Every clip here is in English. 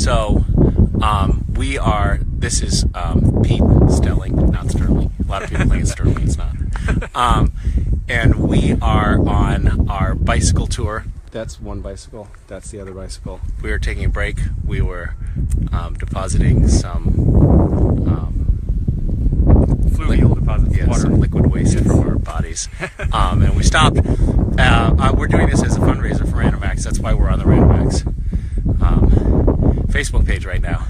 So this is Pete Stelling, not Sterling. A lot of people think it's Sterling, it's not. And we are on our bicycle tour. That's one bicycle, that's the other bicycle. We were taking a break. We were depositing some fluvial deposits of water. Some liquid waste from our bodies. And we stopped. We're doing this as a fundraiser for Random Acts. That's why we're on the Random Acts Facebook page right now.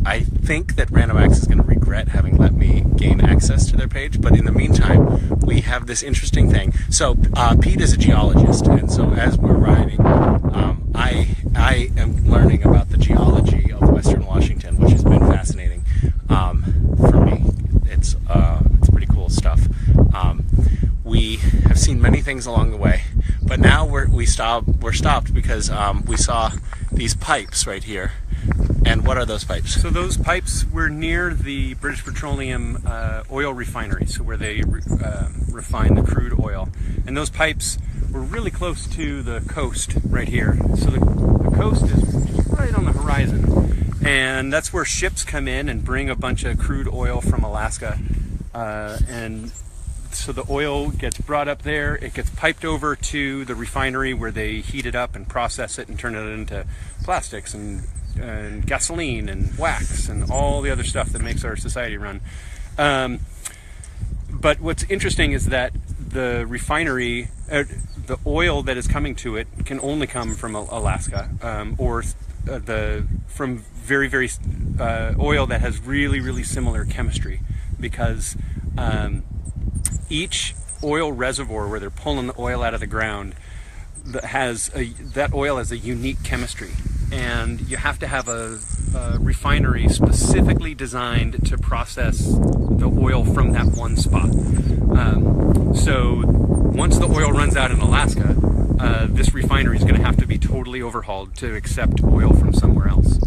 I think that Random Acts is going to regret having let me gain access to their page, but in the meantime, we have this interesting thing. So Pete is a geologist, and so as we're riding, I am learning about the geology of Western Washington, which has been fascinating for me. It's pretty cool stuff. We have seen many things along the way, but now we're stopped because we saw these pipes right here. And what are those pipes? So those pipes were near the British Petroleum oil refinery, so where they refine the crude oil. And those pipes were really close to the coast right here. So the coast is right on the horizon. And that's where ships come in and bring a bunch of crude oil from Alaska. And so the oil gets brought up there, it gets piped over to the refinery where they heat it up and process it and turn it into plastics and gasoline and wax and all the other stuff that makes our society run. But what's interesting is that the refinery, the oil that is coming to it can only come from Alaska, or from very, very oil that has really, really similar chemistry, because each oil reservoir where they're pulling the oil out of the ground that oil has a unique chemistry. And you have to have a refinery specifically designed to process the oil from that one spot. So once the oil runs out in Alaska, this refinery is going to have to be totally overhauled to accept oil from somewhere else.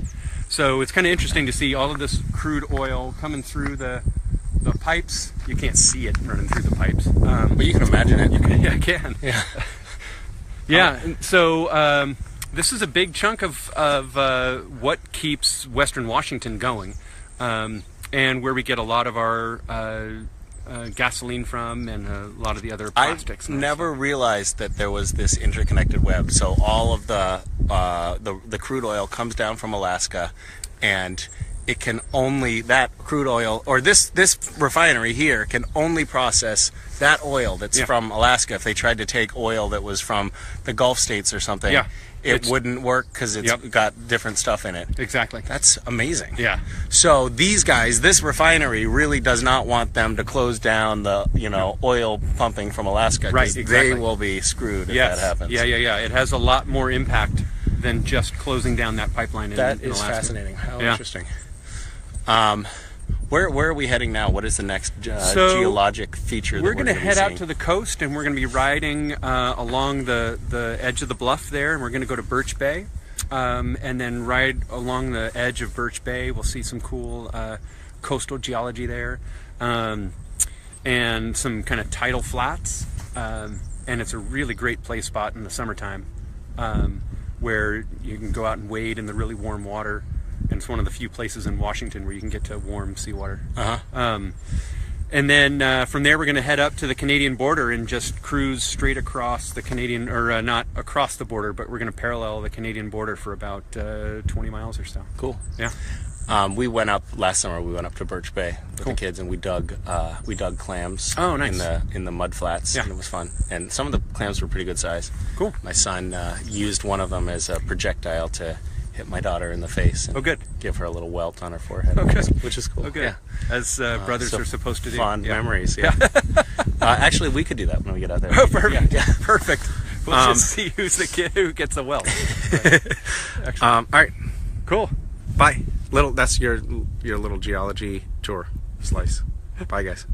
So it's kind of interesting to see all of this crude oil coming through the pipes. You can't see it running through the pipes. But you can imagine it. Yeah, I can. Yeah. Yeah, so this is a big chunk of what keeps Western Washington going, and where we get a lot of our gasoline from, and a lot of the other plastics. I've never realized that there was this interconnected web. So all of the crude oil comes down from Alaska, and it can only, that crude oil, or this refinery here can only process that oil that's from Alaska. If they tried to take oil that was from the Gulf states or something, it wouldn't work because it's got different stuff in it. Exactly. That's amazing. Yeah. So these guys, this refinery really does not want them to close down the, oil pumping from Alaska. Right, exactly. They will be screwed if that happens. Yeah. It has a lot more impact than just closing down that pipeline in Alaska. That is fascinating. How interesting. Where are we heading now? What is the next geologic feature that we're going to head out to the coast, and we're going to be riding along the edge of the bluff there, and we're going to go to Birch Bay, and then ride along the edge of Birch Bay. We'll see some cool coastal geology there, and some kind of tidal flats, and it's a really great play spot in the summertime, where you can go out and wade in the really warm water. And it's one of the few places in Washington where you can get to warm seawater. And then from there we're going to head up to the Canadian border and just cruise straight across the Canadian, or not across the border, but we're going to parallel the Canadian border for about 20 miles or so. Cool. Yeah. We went up last summer. We went up to Birch Bay with the kids, and we dug clams. Oh, nice. in the mud flats, and it was fun. And some of the clams were pretty good size. Cool. My son used one of them as a projectile to hit my daughter in the face and give her a little welt on her forehead, which is cool. Yeah. As brothers are supposed to do. Fond memories, actually, we could do that when we get out there. Oh, perfect. Yeah. Perfect. We'll just see who's the kid who gets the welt. All right. Cool. Bye. That's your little geology tour slice. Bye, guys.